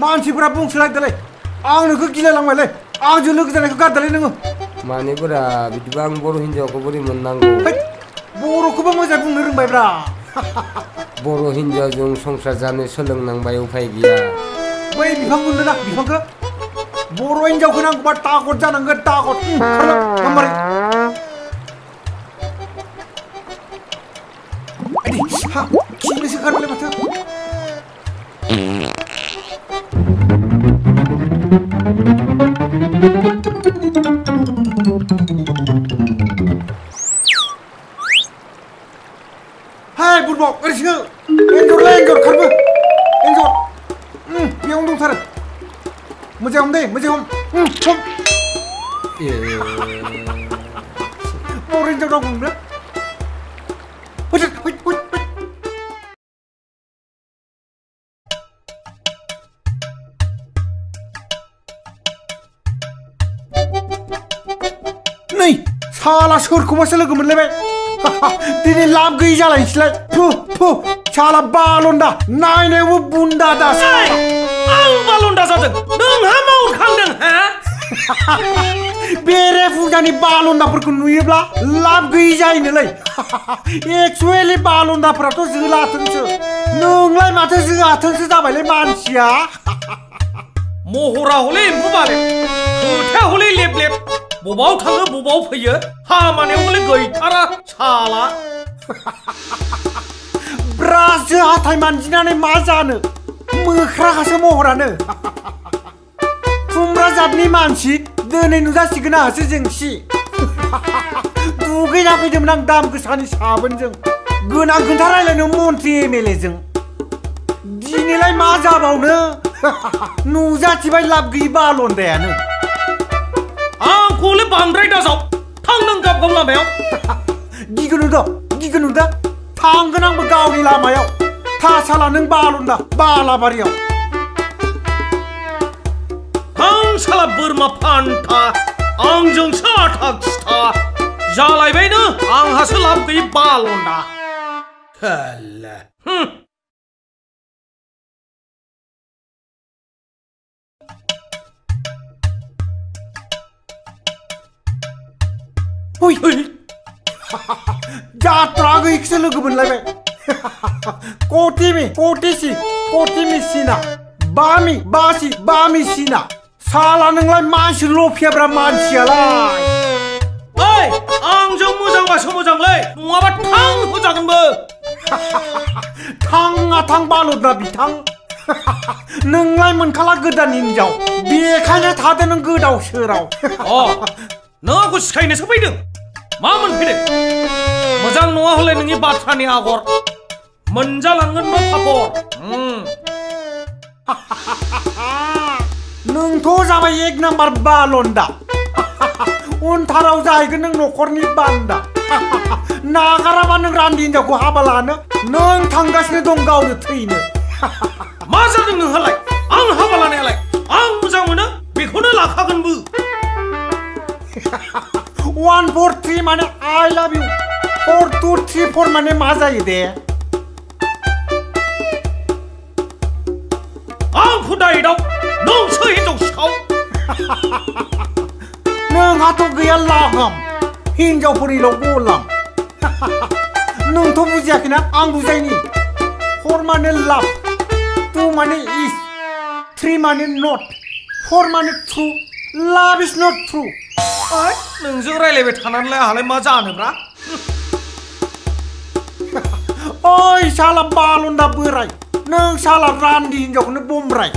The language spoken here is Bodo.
मानसिफोरा बुंसोलायदोलै आं नोंखौ गिलायलांबायलै आंजों लोगो जानायखौ गारदोलै नोङो मानिब्रा बिदिबा आं बर' हिन्जावखौ बोरै मोननांगौ बर'खौबो मोजां बुंनो रोंबायब्रा बर' हिन्जावजों संसार जानो सोलोंनांबाय उफाय गैया बै बिफां मोनदोंना बिफांखौ बर' हिन्जावखौ नांगौबा तागत जानांगोन तागत गाम्बारि खिनोसो खारबायलै माथो Hai burbok, garis nge Enjor karbo Enjor Biang dong tar Mujay om deh, mujay om Om Mau renjor dong bro Hujat, huj Nih, salah sourखौबासो लोगो मोनलायबाय दिनै लाब गैयै जालायनोसैलाय फु साला बालन्दा नायनायावबो बुन्दा दास आं बालन्दा जादों नोंहा मावखांदों हा बेरे फुजानि बालन्दाफोरखौ नुयोब्ला लाब गैयै जायोनोलै एक्चुवेलि बालन्दाफोराथ' जोलाथोंसो नोंलाय माथो जोआथोंसो जाबायलै मानसिया महरा हले एम्फौ बालेब खोथाया हले लेब लेब बबाव थाङो बबाव फैयो खामानियाव हले गैथारा साला ब्रासजों हाथाय मानजिनानै मा जानो मोख्राखासो महरानो खुमब्रा जातनि मानसि दिनै नुजासिगोन आहासो जेंसि दुगैना फैदोंमोन आं दाम गोसानि साबोनजों गोनां खोथा रायलायनो मन्त्रि एमएलएजों दिनैलाय मा जाबावनो नुजाथिबाय लाब गैयै बालन्दायानो आंखौले बांद्राय दाजाव थां नों गाव गाव लामायाव गिगोन दा थांगोन आंबो गावनि लामायाव था साला नों बालन्दा बालाबारियाव आं साला बोरमा फान्था आंजोंसो आथा खिथा जालायबायनो आंहासो लाब गैयै बालन्दा हेल्ला Hoi Jatra gैखौसो लोगो मोनलायबाय कटिमि सिना बामि सिना साला नोंलाय मानसि लफियाब्रा मानसियालाय ओइ आंजों मोजांबासो मोजांलै नङाबा थां होजागोनबो थाङा थां बालन्दा बिथां नोंलाय मोनखाला गोदान हिनजाव बेखायनो थादो नों गोदाव सोराव नों आंखौ सिखायनोसो फैदों मा मोनफैदों मोजां नङा हले नोंनि बाथ्रानि आगर मोनजालांगोनबो पापर नोंथ' जाबाय एक नाम्बार बालन्दा उनथाराव जाहैगोन नों न'खरनि बान्दा नागाराबा नों रान्दि हिनजावखौ हाबा लानो नों थांगासिनो दं गावनो थैनो मा जादों नोंहालाय आं हाबा लानायालाय आं मोजां मोनो बेखौनो लाखागोनबो 1 4 3 माने I love you 4 2 3 4 माने मा जायो दे आंखौ दायदाव नोंसो हिनजाव सिखाव नोंहाथ' गैया लागाम हिनजावफोरनिल' गलाम नोंथ' बुजियाखैना आं बुजायनि 4 माने लाभ 2 माने इज 3 माने नट 4 माने ट्रु लाभ इज नट ट्रु नोंजों रायलायबाय थानानैलाय आहालाय मा जानोब्रा ओइ साला बालन्दा बोराय नों साला रान्दि हिनजावखौनो बमब्राय